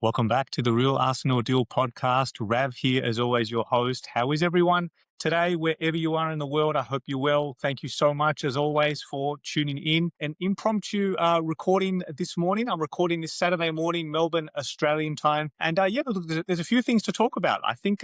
Welcome back to the Real Arsenal Deal podcast. Rav here, as always, your host. How is everyone today, wherever you are in the world? I hope you're well. Thank you so much, as always, for tuning in. An impromptu recording this morning. I'm recording this Saturday morning, Melbourne, Australian time. And there's a few things to talk about. I think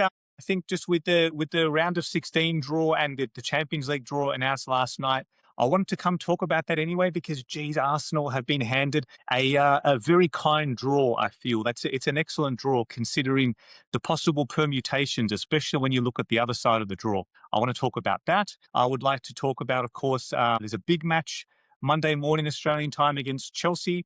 just with the round of 16 draw and the Champions League draw announced last night, I wanted to come talk about that anyway because, geez, Arsenal have been handed a very kind draw, I feel. It's an excellent draw considering the possible permutations, especially when you look at the other side of the draw. I want to talk about that. I would like to talk about, of course, there's a big match Monday morning Australian time against Chelsea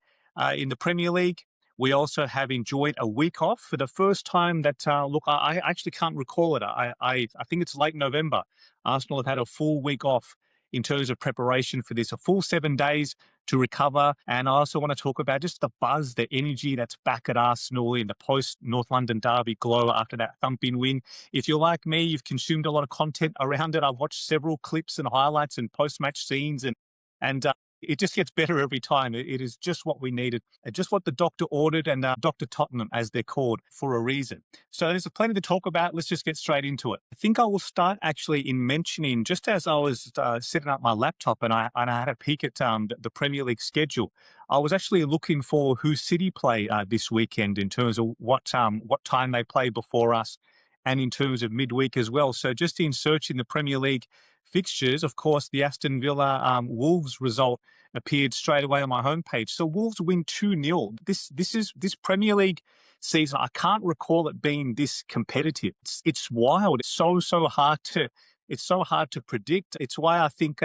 in the Premier League. We also have enjoyed a week off for the first time that, I actually can't recall it. I think it's late November. Arsenal have had a full week off in terms of preparation for this, a full 7 days to recover. And I also want to talk about just the buzz, the energy that's back at Arsenal in the post-North London derby glow after that thumping win. If you're like me, you've consumed a lot of content around it. I've watched several clips and highlights and post-match scenes, and it just gets better every time. It is just what we needed, just what the doctor ordered, and Dr. Tottenham, as they're called, for a reason. So there's plenty to talk about. Let's just get straight into it. I think I will start actually in mentioning, just as I was setting up my laptop and I had a peek at the Premier League schedule, I was actually looking for who City play this weekend in terms of what time they play before us, and in terms of midweek as well. So just in searching the Premier League fixtures, of course, the Aston Villa Wolves result appeared straight away on my homepage. So Wolves win 2-0. This Premier League season, I can't recall it being this competitive. It's wild. It's so hard to predict. It's why I think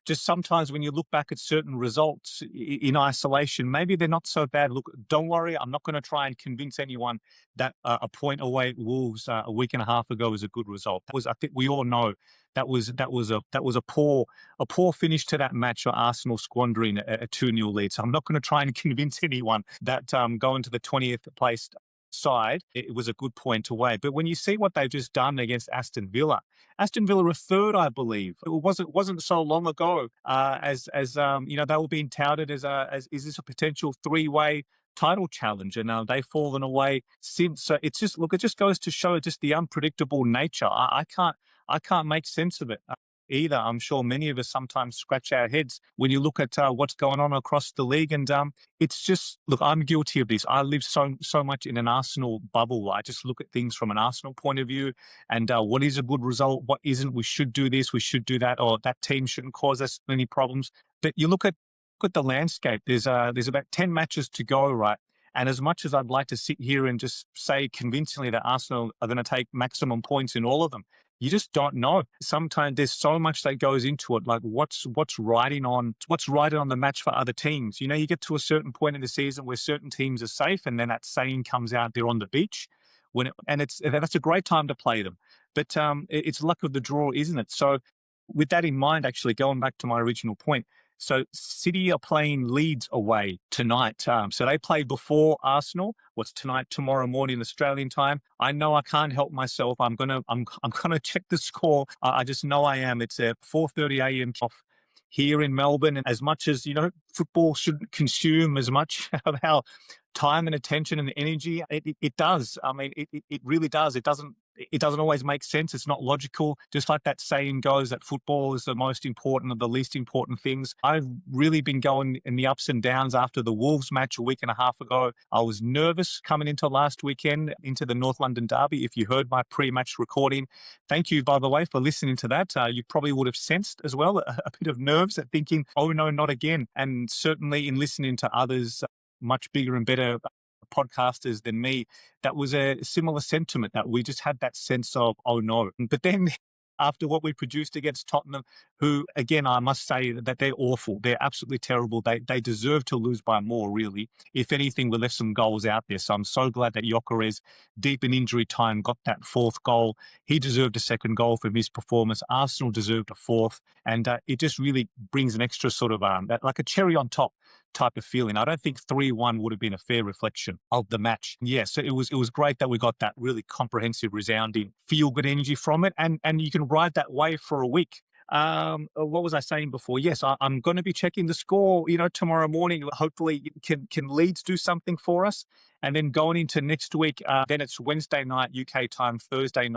just sometimes when you look back at certain results in isolation, maybe they're not so bad. Look, don't worry. I'm not going to try and convince anyone that a point away at Wolves a week and a half ago is a good result. I think we all know that was a poor finish to that match. Arsenal squandering a 2-0 lead. So I'm not going to try and convince anyone that going to the 20th place side, it was a good point away. But when you see what they've just done against Aston Villa are third, I believe. It wasn't so long ago as they were being touted as is this a potential three-way title challenge, and they've fallen away since. So it just goes to show just the unpredictable nature. I can't make sense of it either. I'm sure many of us sometimes scratch our heads when you look at what's going on across the league. And it's just, look, I'm guilty of this. I live so much in an Arsenal bubble. I just look at things from an Arsenal point of view and what is a good result, what isn't. We should do this, we should do that, or that team shouldn't cause us any problems. But you look at the landscape. There's about 10 matches to go, right? And as much as I'd like to sit here and just say convincingly that Arsenal are going to take maximum points in all of them, you just don't know. Sometimes there's so much that goes into it, like what's riding on the match for other teams. You know, you get to a certain point in the season where certain teams are safe, and then that saying comes out, they're on the beach, that's a great time to play them. But it's luck of the draw, isn't it? So with that in mind, actually going back to my original point, so City are playing Leeds away tonight. So they play before Arsenal. What's tonight, tomorrow morning, Australian time. I know I can't help myself. I'm gonna check the score. I just know I am. It's a 4:30 a.m. off here in Melbourne. And as much as football shouldn't consume as much of our time and attention and energy, it does. I mean, it really does. It doesn't always make sense. It's not logical. Just like that saying goes that football is the most important of the least important things. I've really been going in the ups and downs after the Wolves match a week and a half ago. I was nervous coming into last weekend, into the North London derby. If you heard my pre-match recording, thank you, by the way, for listening to that. You probably would have sensed as well a bit of nerves at thinking, oh no, not again. And certainly in listening to others, much bigger and better podcasters than me, that was a similar sentiment, that we just had that sense of, oh no. But then after what we produced against Tottenham, who, again, I must say that they're awful. They're absolutely terrible. They deserve to lose by more, really. If anything, we left some goals out there. So I'm so glad that Gyökeres, deep in injury time, got that fourth goal. He deserved a second goal from his performance. Arsenal deserved a fourth. And it just really brings an extra sort of, like a cherry on top type of feeling. I don't think 3-1 would have been a fair reflection of the match. Yeah, so it was great that we got that really comprehensive, resounding, feel-good energy from it. And you can ride that wave for a week. What was I saying before? Yes, I'm going to be checking the score, tomorrow morning. Hopefully can Leeds do something for us? And then going into next week, then it's Wednesday night UK time, Thursday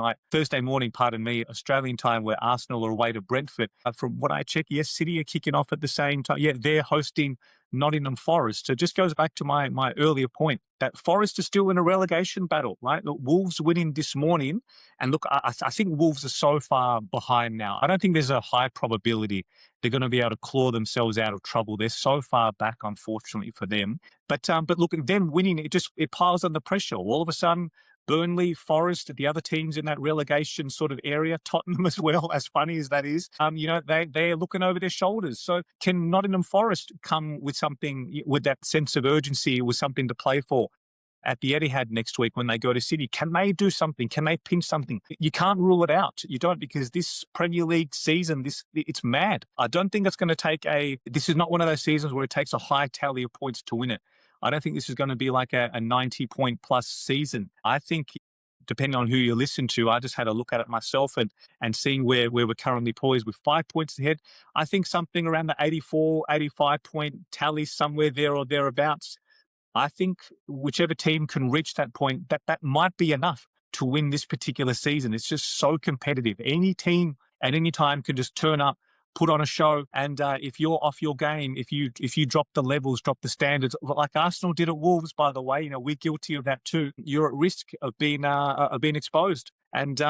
morning, pardon me, Australian time, where Arsenal are away to Brentford. From what I check, yes, City are kicking off at the same time. Yeah, they're hosting Nottingham Forest. So it just goes back to my earlier point that Forest is still in a relegation battle, right? Look, Wolves winning this morning. And look, I think Wolves are so far behind now. I don't think there's a high probability they're going to be able to claw themselves out of trouble. They're so far back, unfortunately for them. But look, them winning, it piles on the pressure. All of a sudden, Burnley, Forest, the other teams in that relegation sort of area, Tottenham as well, as funny as that is, they're looking over their shoulders. So can Nottingham Forest come with something, with that sense of urgency, with something to play for at the Etihad next week when they go to City? Can they do something? Can they pinch something? You can't rule it out. You don't, because this Premier League season, it's mad. I don't think it's going to take this is not one of those seasons where it takes a high tally of points to win it. I don't think this is going to be like a 90-point plus season. I think, depending on who you listen to, I just had a look at it myself and seeing where we're currently poised with 5 points ahead. I think something around the 84, 85 point tally, somewhere there or thereabouts. I think whichever team can reach that point, that might be enough to win this particular season. It's just so competitive. Any team at any time can just turn up, put on a show, and if you're off your game, if you drop the levels, drop the standards, like Arsenal did at Wolves, by the way, we're guilty of that too. You're at risk of being exposed. And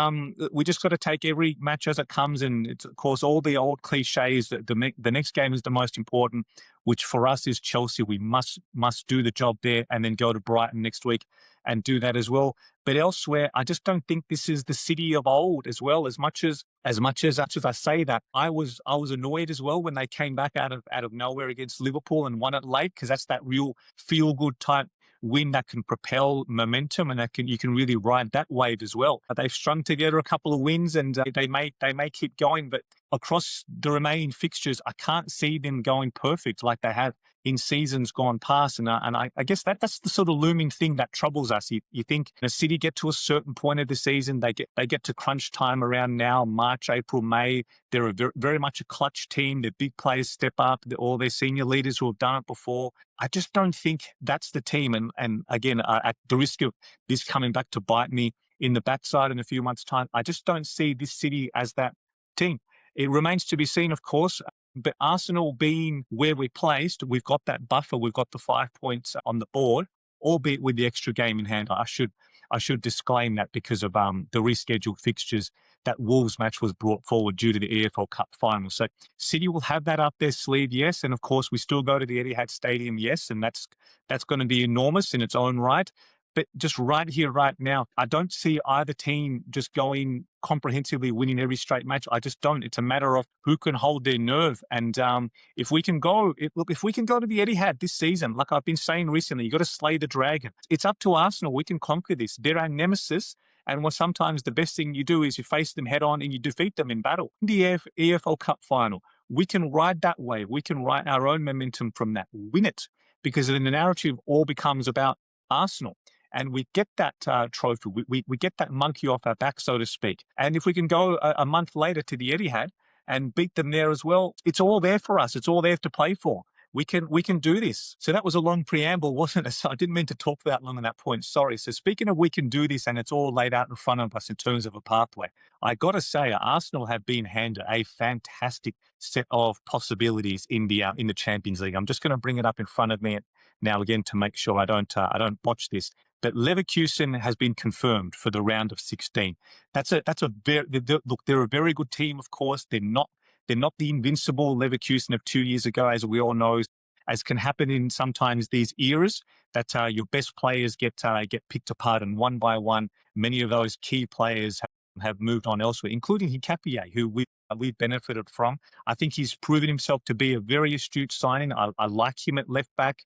we just got to take every match as it comes. And it's, of course, all the old cliches that the next game is the most important, which for us is Chelsea. We must do the job there and then go to Brighton next week and do that as well. But elsewhere, I just don't think this is the City of old as well. As much as I say that, I was annoyed as well when they came back out of nowhere against Liverpool and won it late, because that's that real feel good type win that can propel momentum, and you can really ride that wave as well. They've strung together a couple of wins, and they may keep going, but across the remaining fixtures, I can't see them going perfect like they have in seasons gone past. And I guess that's the sort of looming thing that troubles us. You think City get to a certain point of the season, they get to crunch time around now, March, April, May. They're very much a clutch team. Their big players step up, all their senior leaders who have done it before. I just don't think that's the team. And again, at the risk of this coming back to bite me in the backside in a few months' time, I just don't see this City as that team. It remains to be seen, of course, but Arsenal being where we're placed, we've got that buffer, we've got the 5 points on the board, albeit with the extra game in hand. I should disclaim that because of the rescheduled fixtures. That Wolves match was brought forward due to the EFL Cup final. So City will have that up their sleeve, yes, and of course we still go to the Etihad Stadium, yes, and that's going to be enormous in its own right. But just right here, right now, I don't see either team just going comprehensively winning every straight match. I just don't. It's a matter of who can hold their nerve. And if we can go to the Etihad this season, like I've been saying recently, you got to slay the dragon. It's up to Arsenal. We can conquer this. They're our nemesis. And sometimes the best thing you do is you face them head on and you defeat them in battle. In the EFL Cup final, we can ride that wave. We can ride our own momentum from that. Win it. Because then the narrative all becomes about Arsenal. And we get that trophy. We get that monkey off our back, so to speak. And if we can go a month later to the Etihad and beat them there as well, it's all there for us. It's all there to play for. We can do this. So that was a long preamble, wasn't it? So I didn't mean to talk that long on that point. Sorry. So speaking of we can do this, and it's all laid out in front of us in terms of a pathway, I got to say, Arsenal have been handed a fantastic set of possibilities in the Champions League. I'm just going to bring it up in front of me now again to make sure I don't botch this. But Leverkusen has been confirmed for the round of 16. They're a very good team, of course. They're not the invincible Leverkusen of 2 years ago, as we all know, as can happen in sometimes these eras, that your best players get picked apart, and one by one, many of those key players have moved on elsewhere, including Hincapié, who we've benefited from. I think he's proven himself to be a very astute signing. I like him at left back.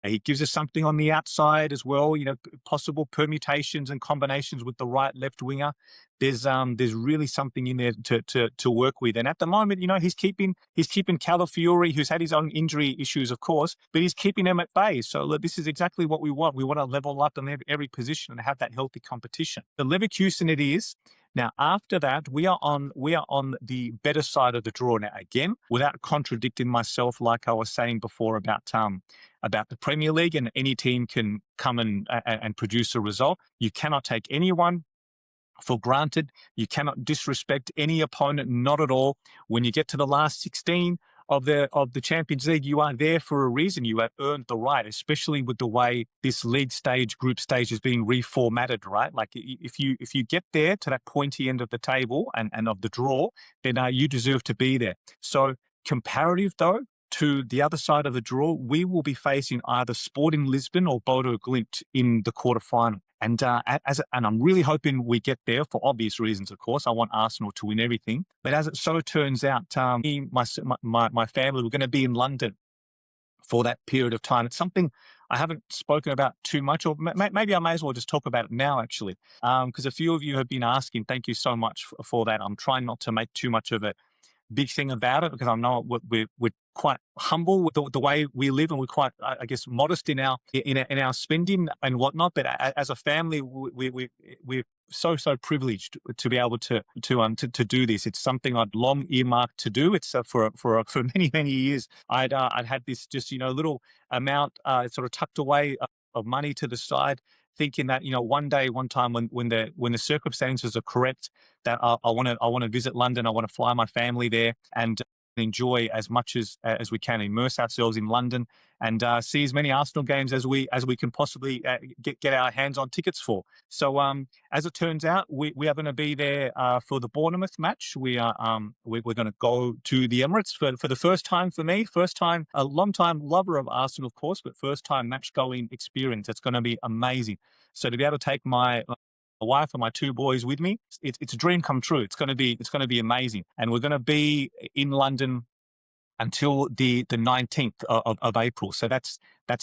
He gives us something on the outside as well, possible permutations and combinations with the right left winger. There's really something in there to work with. And at the moment, he's keeping Calafiori, who's had his own injury issues, of course, but he's keeping him at bay. So look, this is exactly what we want. We want to level up in every position and have that healthy competition. The Leverkusen it is. Now, after that, we are on the better side of the draw now. Again, without contradicting myself, like I was saying before about the Premier League, and any team can come and produce a result. You cannot take anyone for granted. You cannot disrespect any opponent, not at all. When you get to the last 16 of the Champions League, you are there for a reason. You have earned the right, especially with the way this league stage, group stage is being reformatted, right? Like if you get there to that pointy end of the table and of the draw, then you deserve to be there. So comparative though, to the other side of the draw, we will be facing either Sporting Lisbon or Bodo Glimt in the quarterfinal. And I'm really hoping we get there for obvious reasons, of course. I want Arsenal to win everything. But as it so turns out, my family, we're going to be in London for that period of time. It's something I haven't spoken about too much, or maybe I may as well just talk about it now, actually, because a few of you have been asking. Thank you so much for that. I'm trying not to make too much of a big thing about it, because I know we're quite humble with the way we live, and we're quite, I guess, modest in our spending and whatnot. But as a family, we're so privileged to be able to do this. It's something I'd long earmarked to do. It's for many years. I'd had this just little amount sort of tucked away of money to the side, thinking that one day, one time, when the circumstances are correct, that I want to visit London. I want to fly my family there and enjoy as much as we can, immerse ourselves in London, and see as many Arsenal games as we can possibly get our hands on tickets for. So as it turns out, we are going to be there for the Bournemouth match. We're going to go to the Emirates for the first time for me. First time, a long time lover of Arsenal, of course, but first time match going experience. It's going to be amazing. So to be able to take my wife and my two boys with me, it's a dream come true. It's going to be amazing, and we're going to be in London until the 19th of April. So that's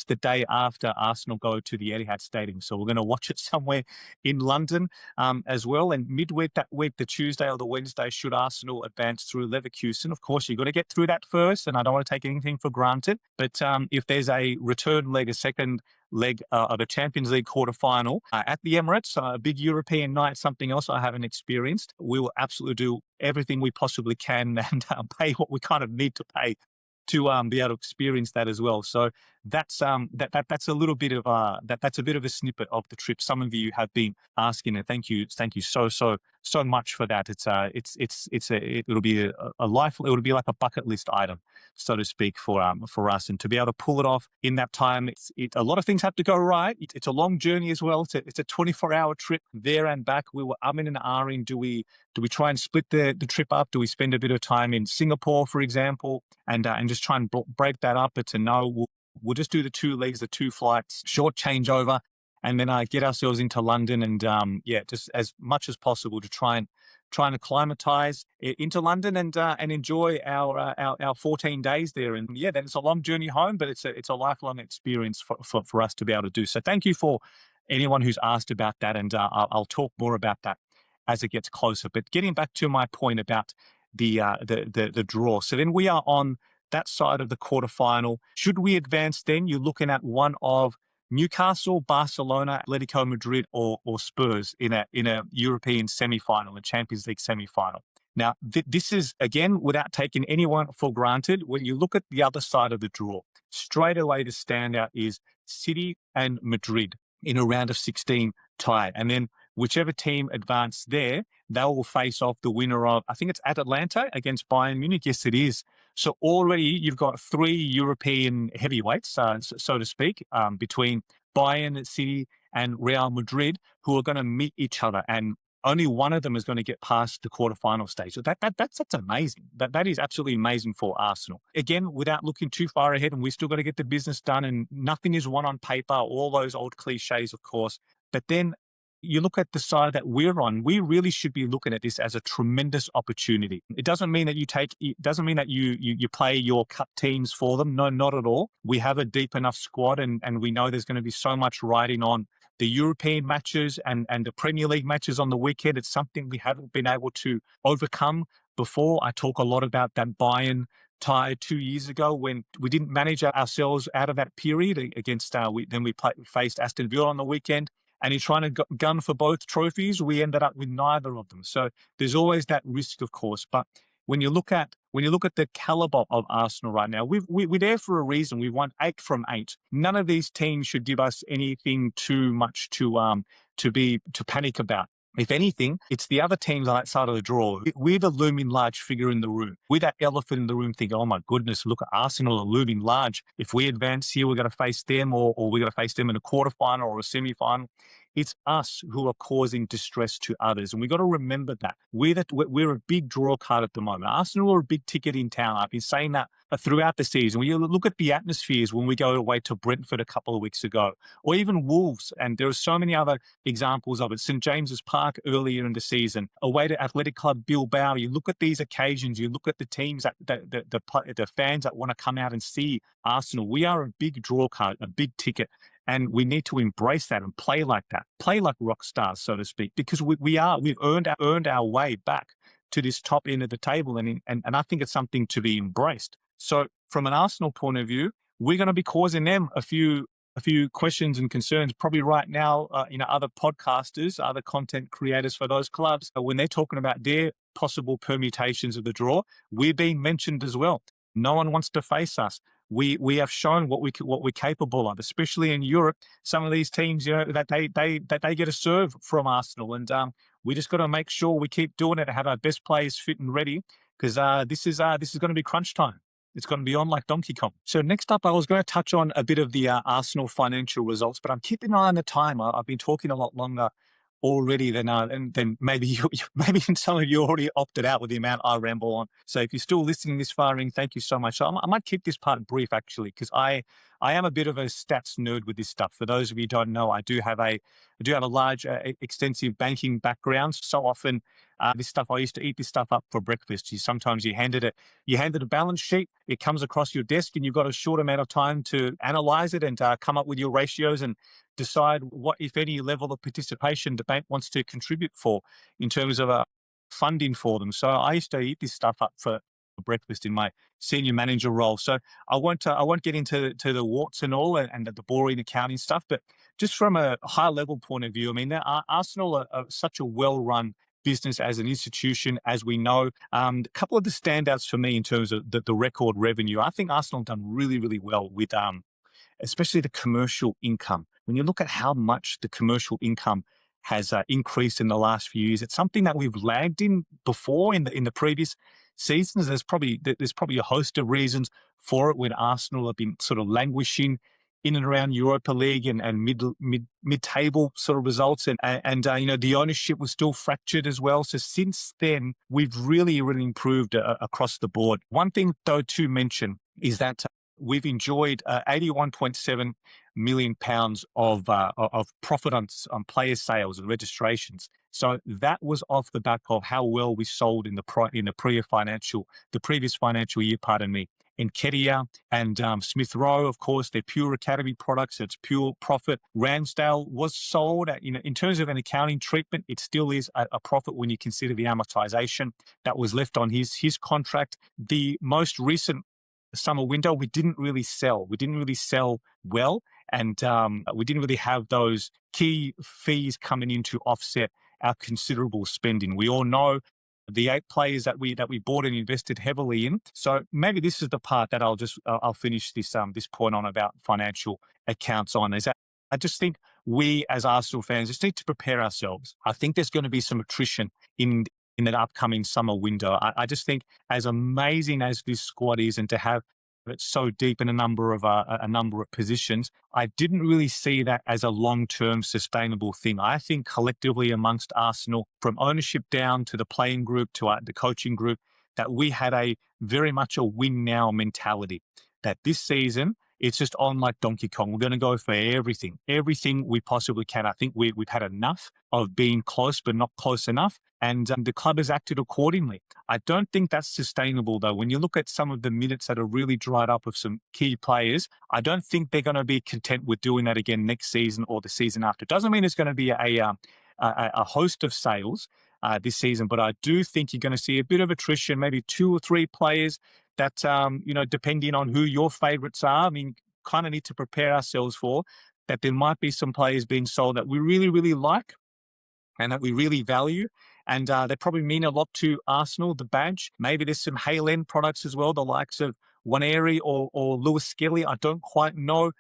the day after Arsenal go to the Etihad Stadium. So we're going to watch it somewhere in London as well. And midweek that week, the Tuesday or the Wednesday, should Arsenal advance through Leverkusen, of course, you've got to get through that first, and I don't want to take anything for granted. But if there's a return leg, a second leg of a Champions League quarterfinal at the Emirates, a big European night, something else I haven't experienced, we will absolutely do everything we possibly can and pay what we kind of need to pay to be able to experience that as well. So that's that's a little bit of that's a bit of a snippet of the trip. Some of you have been asking, and thank you so much for that. It'll be it'll be like a bucket list item, so to speak, for us, and to be able to pull it off in that time. A lot of things have to go right. It's a long journey as well. It's a 24-hour trip there and back. We were umming and ahhing. Do we try and split the trip up? Do we spend a bit of time in Singapore, for example, and just try and break that up? But to know we'll just do the 2 legs, the 2 flights, short changeover, and then get ourselves into London, and just as much as possible to try and acclimatize into London and enjoy our 14 days there. And then it's a long journey home, but it's a lifelong experience for us to be able to do. So thank you for anyone who's asked about that, and I'll talk more about that as it gets closer. But getting back to my point about the draw. So then we are on that side of the quarterfinal. Should we advance, then you're looking at one of Newcastle, Barcelona, Atletico Madrid, or Spurs in a European semi-final, a Champions League semi-final. Now, this is, again, without taking anyone for granted, when you look at the other side of the draw, straight away the standout is City and Madrid in a round of 16 tie. And then whichever team advanced there, they will face off the winner of, I think it's Atalanta against Bayern Munich. Yes, it is. So already you've got 3 European heavyweights, so to speak, between Bayern, City, and Real Madrid, who are going to meet each other, and only one of them is going to get past the quarterfinal stage. So that's amazing. That is absolutely amazing for Arsenal. Again, without looking too far ahead, and we still got to get the business done, and nothing is won on paper, all those old cliches, of course. But then you look at the side that we're on, we really should be looking at this as a tremendous opportunity. It doesn't mean that you play your cup teams for them. No, not at all. We have a deep enough squad, and we know there's going to be so much riding on the European matches and the Premier League matches on the weekend. It's something we haven't been able to overcome before. I talk a lot about that Bayern tie 2 years ago when we didn't manage ourselves out of that period against, we faced Aston Villa on the weekend. and you're trying to gun for both trophies, we ended up with neither of them. So there's always that risk, of course. But when you look at the caliber of Arsenal right now, we're there for a reason. We've won 8 from 8. None of these teams should give us anything too much to panic about. If anything, it's the other teams on that side of the draw. We're the looming large figure in the room. We're that elephant in the room thinking, oh my goodness, look at Arsenal are looming large. If we advance here, we're going to face them or we're going to face them in a quarterfinal or a semi-final. It's us who are causing distress to others. And we've got to remember that. We're a big draw card at the moment. Arsenal are a big ticket in town. I've been saying that throughout the season. When you look at the atmospheres when we go away to Brentford a couple of weeks ago, or even Wolves, and there are so many other examples of it. St. James's Park earlier in the season, away to Athletic Club Bilbao. You look at these occasions, you look at the teams, the fans that want to come out and see Arsenal. We are a big draw card, a big ticket. And we need to embrace that and play like that, play like rock stars, so to speak, because we've earned our way back to this top end of the table. And I think it's something to be embraced. So from an Arsenal point of view, we're going to be causing them a few questions and concerns probably right now. Other podcasters, other content creators for those clubs, when they're talking about their possible permutations of the draw, we're being mentioned as well. No one wants to face us. We have shown what we're capable of, especially in Europe. Some of these teams, that they get a serve from Arsenal, and we just got to make sure we keep doing it and have our best players fit and ready, because this is going to be crunch time. It's going to be on like Donkey Kong. So next up, I was going to touch on a bit of the Arsenal financial results, but I'm keeping an eye on the time. I've been talking a lot longer already than maybe some of you already opted out with the amount I ramble on. So if you're still listening this far in, thank you so much. So I might keep this part brief actually, because I am a bit of a stats nerd with this stuff. For those of you who don't know, I do have a large, extensive banking background. So often, this stuff, I used to eat this stuff up for breakfast. Sometimes you handed a balance sheet, it comes across your desk, and you've got a short amount of time to analyze it and come up with your ratios and decide what, if any, level of participation the bank wants to contribute for in terms of funding for them. So I used to eat this stuff up for breakfast in my senior manager role. So I won't get into the warts and all and the boring accounting stuff, but just from a high level point of view, I mean, Arsenal are such a well-run business as an institution, as we know. A couple of the standouts for me in terms of the record revenue, I think Arsenal have done really, really well with especially the commercial income. When you look at how much the commercial income has increased in the last few years, it's something that we've lagged in before in the previous seasons. There's probably a host of reasons for it, when Arsenal have been sort of languishing in and around Europa League and mid-table sort of results, and the ownership was still fractured as well. So since then, we've really, really improved across the board. One thing though to mention is that we've enjoyed £81.7 million of profit on player sales and registrations. So that was off the back of how well we sold in the previous financial year. Nketiah and Smith Rowe, of course, they're pure academy products. So it's pure profit. Ramsdale was sold at, in terms of an accounting treatment, it still is a profit when you consider the amortization that was left on his contract. The most recent summer window, we didn't really sell well, and we didn't really have those key fees coming in to offset our considerable spending. We all know the 8 players that we bought and invested heavily in. So maybe this is the part that I'll finish this point on about financial accounts on, is that I just think we as Arsenal fans just need to prepare ourselves. I think there's going to be some attrition in that upcoming summer window. I just think, as amazing as this squad is, and to have it so deep in a number of positions, I didn't really see that as a long-term sustainable thing. I think collectively amongst Arsenal, from ownership down to the playing group to the coaching group, that we had a very much a win now mentality. That this season, it's just on like Donkey Kong. We're going to go for everything we possibly can. I think we've had enough of being close but not close enough, and the club has acted accordingly. I don't think that's sustainable, though. When you look at some of the minutes that are really dried up of some key players, I don't think they're going to be content with doing that again next season or the season after. It doesn't mean it's going to be a host of sales this season, but I do think you're going to see a bit of attrition, maybe 2 or 3 players that, depending on who your favourites are, I mean, kind of need to prepare ourselves for. that there might be some players being sold that we really, really like and that we really value. And they probably mean a lot to Arsenal, the badge. Maybe there's some Hale-end products as well, the likes of Waneri or Lewis Skelly. I don't quite know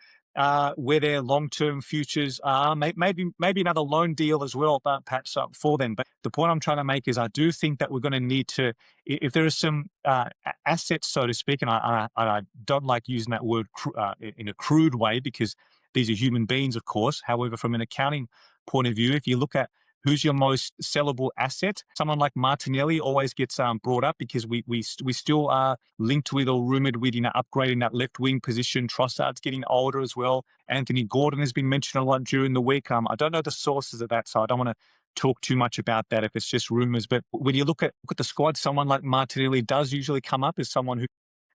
where their long-term futures are. Maybe another loan deal as well, but perhaps for them. But the point I'm trying to make is I do think that we're going to need to, if there are some assets, so to speak, and I don't like using that word in a crude way because these are human beings, of course. However, from an accounting point of view, if you look at who's your most sellable asset, someone like Martinelli always gets brought up because we still are linked with or rumoured with upgrading that left wing position. Trossard's getting older as well. Anthony Gordon has been mentioned a lot during the week. I don't know the sources of that, so I don't want to talk too much about that if it's just rumours. But when you look at the squad, someone like Martinelli does usually come up as someone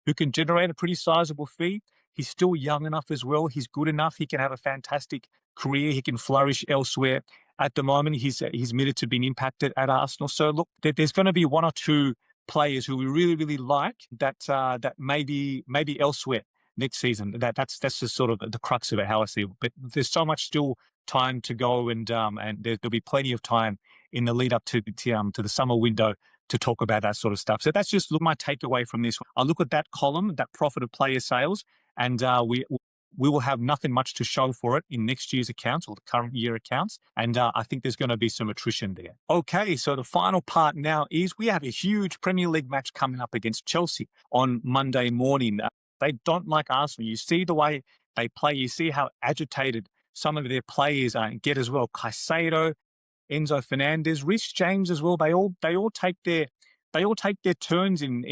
who can generate a pretty sizable fee. He's still young enough as well. He's good enough. He can have a fantastic career. He can flourish elsewhere. At the moment, he's admitted to being impacted at Arsenal. So look, there's going to be one or two players who we really, really like that maybe elsewhere next season. That's just sort of the crux of it, how I see it. But there's so much still time to go, and there'll be plenty of time in the lead up to the summer window to talk about that sort of stuff. So that's just my takeaway from this. I look at that column, that profit of player sales, and we will have nothing much to show for it in next year's accounts or the current year accounts. And I think there's going to be some attrition there. Okay, so the final part now is we have a huge Premier League match coming up against Chelsea on Monday morning. They don't like Arsenal. You see the way they play. You see how agitated some of their players get as well. Caicedo, Enzo Fernandez, Reece James as well. They all take their turns in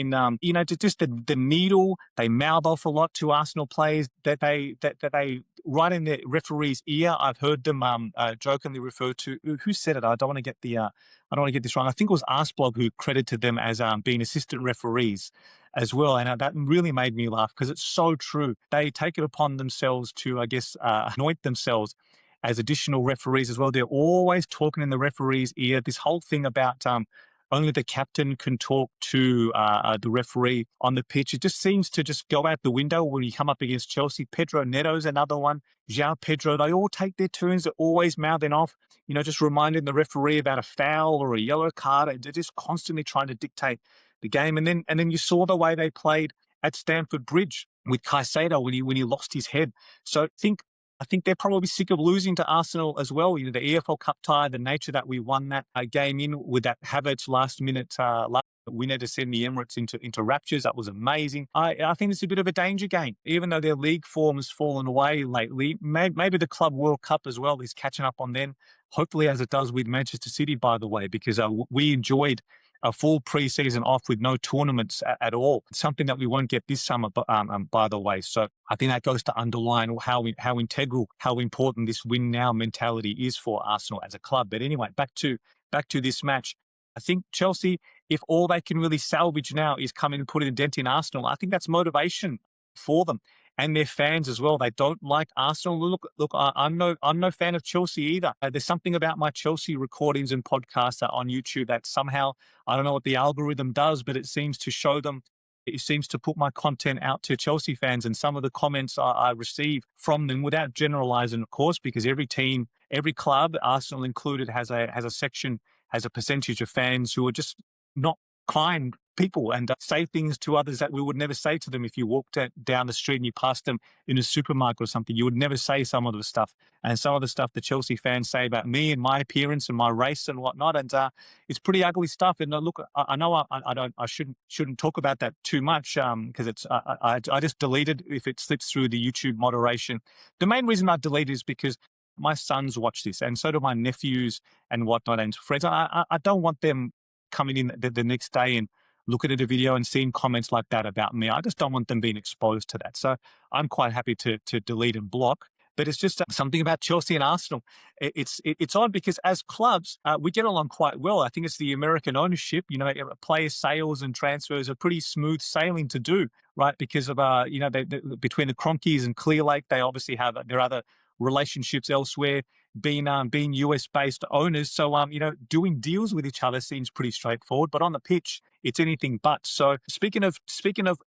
just the needle. They mouth off a lot to Arsenal players that they right in the referee's ear. I've heard them jokingly refer to, who said it? I don't want to get this wrong. I think it was Arsblog who credited them as being assistant referees as well, and that really made me laugh because it's so true. They take it upon themselves to, I guess, anoint themselves as additional referees as well. They're always talking in the referee's ear. This whole thing about only the captain can talk to the referee on the pitch. It just seems to just go out the window when you come up against Chelsea. Pedro Neto's another one. João Pedro, they all take their turns. They're always mouthing off, just reminding the referee about a foul or a yellow card. They're just constantly trying to dictate the game. And then you saw the way they played at Stamford Bridge with Caicedo when he lost his head. So I think they're probably sick of losing to Arsenal as well. The EFL Cup tie, the nature that we won that game in with that Havertz last-minute winner to send the Emirates into raptures. That was amazing. I think it's a bit of a danger game. Even though their league form has fallen away lately, maybe the Club World Cup as well is catching up on them, hopefully as it does with Manchester City, by the way, because we enjoyed a full pre-season off with no tournaments at all. Something that we won't get this summer, by the way. So I think that goes to underline how integral, how important this win now mentality is for Arsenal as a club. But anyway, back to this match. I think Chelsea, if all they can really salvage now is come in and put a dent in Arsenal, I think that's motivation for them and their fans as well. They don't like Arsenal. Look, I'm no fan of Chelsea either. There's something about my Chelsea recordings and podcasts on YouTube that somehow, I don't know what the algorithm does, but it seems to put my content out to Chelsea fans. And some of the comments I receive from them, without generalizing, of course, because every team, every club, Arsenal included, has a section, has a percentage of fans who are just not kind people and say things to others that we would never say to them. If you walked down the street and you passed them in a supermarket or something, you would never say some of the stuff. And some of the stuff the Chelsea fans say about me and my appearance and my race and whatnot. And it's pretty ugly stuff. And look, I know I shouldn't talk about that too much because it's I just deleted if it slips through the YouTube moderation. The main reason I deleted is because my sons watch this, and so do my nephews and whatnot and friends. I don't want them coming in the next day and looking at a video and seeing comments like that about me. I just don't want them being exposed to that. So I'm quite happy to delete and block. But it's just something about Chelsea and Arsenal. It's odd because as clubs, we get along quite well. I think it's the American ownership. Player sales and transfers are pretty smooth sailing to do, right? Because of between the Cronkies and Clearlake, they obviously have their other relationships elsewhere, being US-based owners. So, doing deals with each other seems pretty straightforward. But on the pitch, it's anything but. So speaking of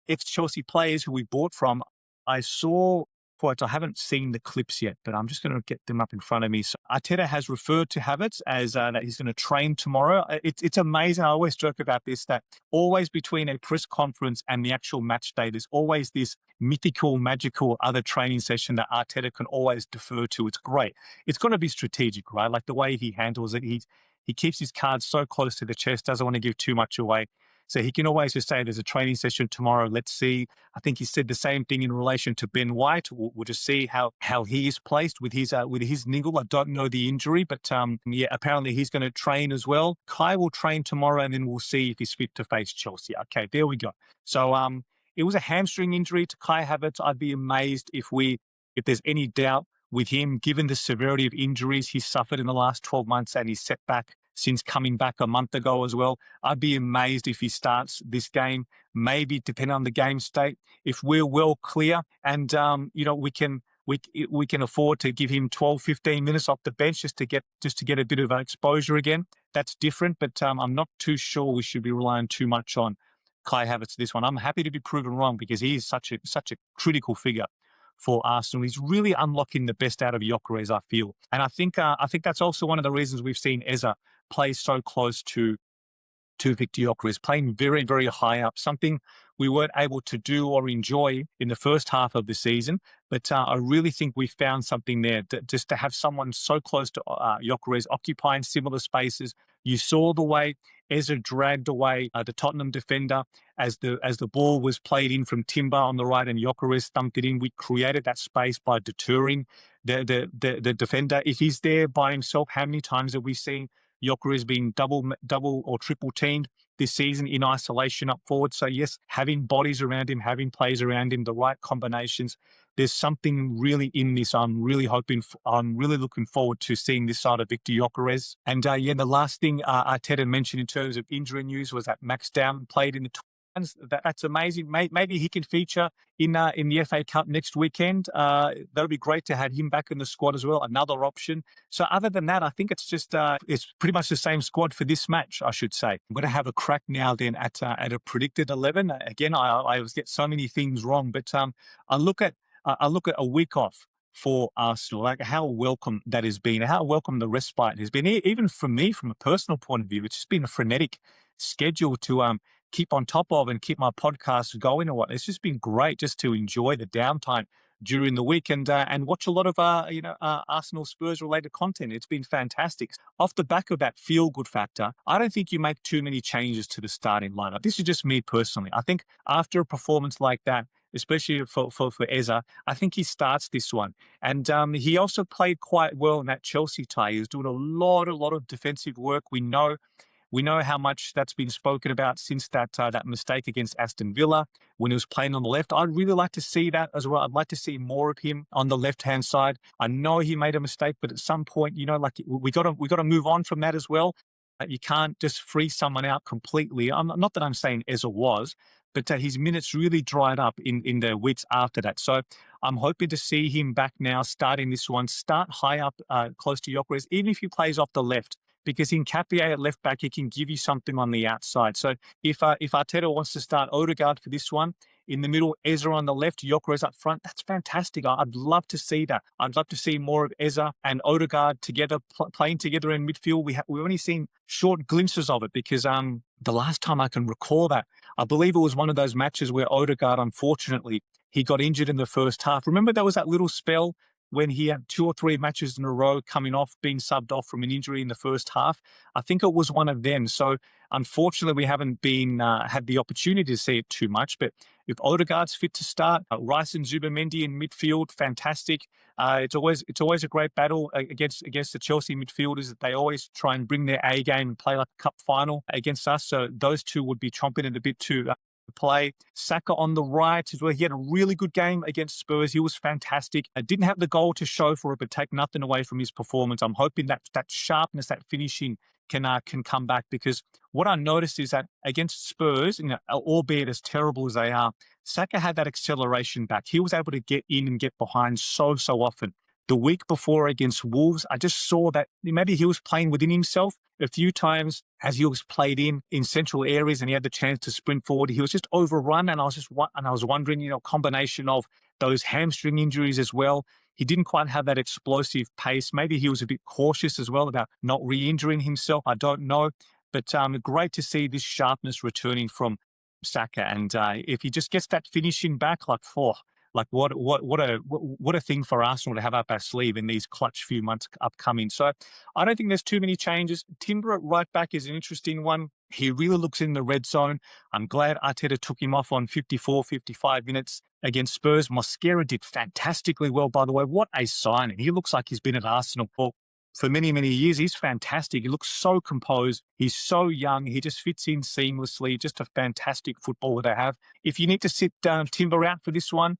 ex-Chelsea players who we bought from, I saw quotes. I haven't seen the clips yet, but I'm just going to get them up in front of me. So Arteta has referred to Havertz as that he's going to train tomorrow. It's amazing. I always joke about this, that always between a press conference and the actual match day, there's always this mythical, magical other training session that Arteta can always defer to. It's great. It's going to be strategic, right? Like the way he handles it. He keeps his cards so close to the chest, doesn't want to give too much away. So he can always just say there's a training session tomorrow. Let's see. I think he said the same thing in relation to Ben White. We'll just see how he is placed with his niggle. I don't know the injury, but yeah, apparently he's going to train as well. Kai will train tomorrow, and then we'll see if he's fit to face Chelsea. Okay, there we go. So it was a hamstring injury to Kai Havertz. I'd be amazed if there's any doubt with him, given the severity of injuries he's suffered in the last 12 months and his setback since coming back a month ago as well. I'd be amazed if he starts this game, maybe depending on the game state. If we're well clear and, we can afford to give him 12, 15 minutes off the bench just to get a bit of exposure again. That's different, but I'm not too sure we should be relying too much on Kai Havertz this one. I'm happy to be proven wrong because he is such a critical figure for Arsenal. He's really unlocking the best out of Gyökeres, I feel. And I think that's also one of the reasons we've seen Eza play so close to Victor Gyökeres, playing very, very high up, something we weren't able to do or enjoy in the first half of the season. But I really think we found something there, just to have someone so close to Gyökeres, occupying similar spaces. You saw the way Eza dragged away the Tottenham defender as the ball was played in from Timber on the right and Gyökeres thumped it in. We created that space by deterring the defender. If he's there by himself, how many times have we seen Gyökeres being double or triple teamed this season in isolation up forward? So yes, having bodies around him, having players around him, the right combinations, there's something really in this. I'm really looking forward to seeing this side of Victor Gyökeres. And the last thing Arteta mentioned in terms of injury news was that Max Down played in the that's amazing. Maybe he can feature in the FA Cup next weekend. That'll be great to have him back in the squad as well. Another option. So other than that, I think it's just it's pretty much the same squad for this match, I should say. I'm going to have a crack now then at a predicted 11. Again, I always get so many things wrong, but I look at a week off for Arsenal, like how welcome that has been, how welcome the respite has been. Even for me, from a personal point of view, it's just been a frenetic schedule to keep on top of and keep my podcast going and what. It's just been great just to enjoy the downtime during the week and watch a lot of Arsenal Spurs related content. It's been fantastic. Off the back of that feel good factor, I don't think you make too many changes to the starting lineup. This is just me personally. I think after a performance like that, especially for Eza, I think he starts this one. And he also played quite well in that Chelsea tie. He was doing a lot of defensive work. We know how much that's been spoken about since that mistake against Aston Villa when he was playing on the left. I'd really like to see that as well. I'd like to see more of him on the left-hand side. I know he made a mistake, but at some point, we got to move on from that as well. You can't just free someone out completely. Not that I'm saying Eza was, but his minutes really dried up in the weeks after that. So I'm hoping to see him back now, starting this one. Start high up, close to Gyökeres, even if he plays off the left, because in Cappier at left back, he can give you something on the outside. So if Arteta wants to start Odegaard for this one, in the middle, Eza on the left, Gyökeres up front, that's fantastic. I'd love to see that. I'd love to see more of Eza and Odegaard together, playing together in midfield. We've only seen short glimpses of it because the last time I can recall that, I believe it was one of those matches where Odegaard, unfortunately, he got injured in the first half. Remember there was that little spell when he had 2 or 3 matches in a row coming off, being subbed off from an injury in the first half? I think it was one of them. So unfortunately, we haven't had the opportunity to see it too much. But if Odegaard's fit to start, Rice and Zubimendi in midfield, fantastic. It's always a great battle against the Chelsea midfielders. That they always try and bring their A game and play like a cup final against us. So those two would be chomping at a bit to play. Saka on the right as well. He had a really good game against Spurs. He was fantastic. I didn't have the goal to show for it, but take nothing away from his performance. I'm hoping that sharpness, that finishing can come back, because what I noticed is that against Spurs, albeit as terrible as they are, Saka had that acceleration back. He was able to get in and get behind so often. The week before against Wolves, I just saw that maybe he was playing within himself a few times as he was played in central areas and he had the chance to sprint forward. He was just overrun, and I was wondering, combination of those hamstring injuries as well. He didn't quite have that explosive pace. Maybe he was a bit cautious as well about not re-injuring himself. I don't know. But great to see this sharpness returning from Saka. And if he just gets that finishing back, like what a thing for Arsenal to have up our sleeve in these clutch few months upcoming. So I don't think there's too many changes. Timber at right back is an interesting one. He really looks in the red zone. I'm glad Arteta took him off on 54, 55 minutes against Spurs. Mosquera did fantastically well, by the way. What a signing. He looks like he's been at Arsenal for many, many years. He's fantastic. He looks so composed. He's so young. He just fits in seamlessly. Just a fantastic footballer to have. If you need to sit Timber out for this one,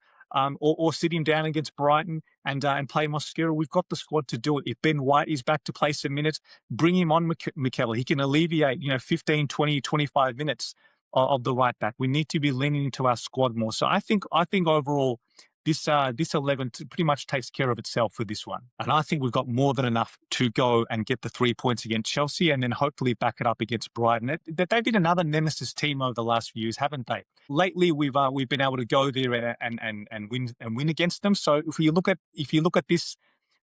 or sit him down against Brighton and play Mosquera, we've got the squad to do it. If Ben White is back to play some minutes, bring him on, Mikel. He can alleviate, 15, 20, 25 minutes of the right back. We need to be leaning into our squad more. So I think overall, this 11 pretty much takes care of itself for this one. And I think we've got more than enough to go and get the 3 points against Chelsea and then hopefully back it up against Brighton. They've been another nemesis team over the last few years, haven't they? Lately, we've been able to go there and win against them. So if you look at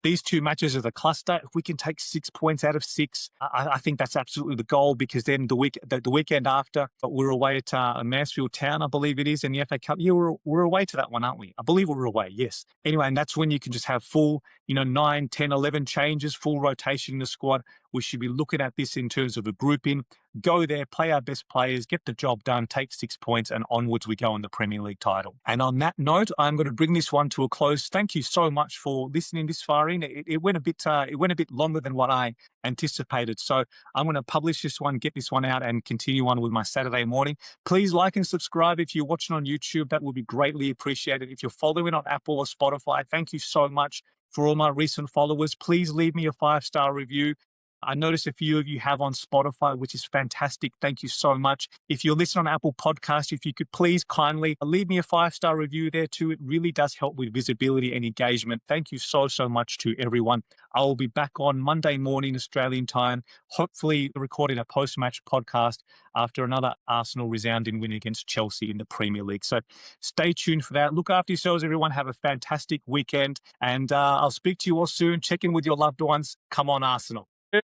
these two matches as a cluster, if we can take 6 points out of 6, I think that's absolutely the goal, because then the weekend after, we're away at Mansfield Town, I believe it is, in the FA Cup. Yeah, we're away to that one, aren't we? I believe we're away, yes. Anyway, and that's when you can just have full, 9, 10, 11 changes, full rotation in the squad. We should be looking at this in terms of a grouping. Go there, play our best players, get the job done, take 6 points, and onwards we go in the Premier League title. And on that note, I'm going to bring this one to a close. Thank you so much for listening this far in. It went a bit longer than what I anticipated. So I'm going to publish this one, get this one out, and continue on with my Saturday morning. Please like and subscribe if you're watching on YouTube. That would be greatly appreciated. If you're following on Apple or Spotify, thank you so much. For all my recent followers, please leave me a 5-star review. I notice a few of you have on Spotify, which is fantastic. Thank you so much. If you're listening on Apple Podcasts, if you could please kindly leave me a 5-star review there too. It really does help with visibility and engagement. Thank you so much to everyone. I will be back on Monday morning, Australian time, hopefully recording a post-match podcast after another Arsenal resounding win against Chelsea in the Premier League. So stay tuned for that. Look after yourselves, everyone. Have a fantastic weekend. And I'll speak to you all soon. Check in with your loved ones. Come on, Arsenal.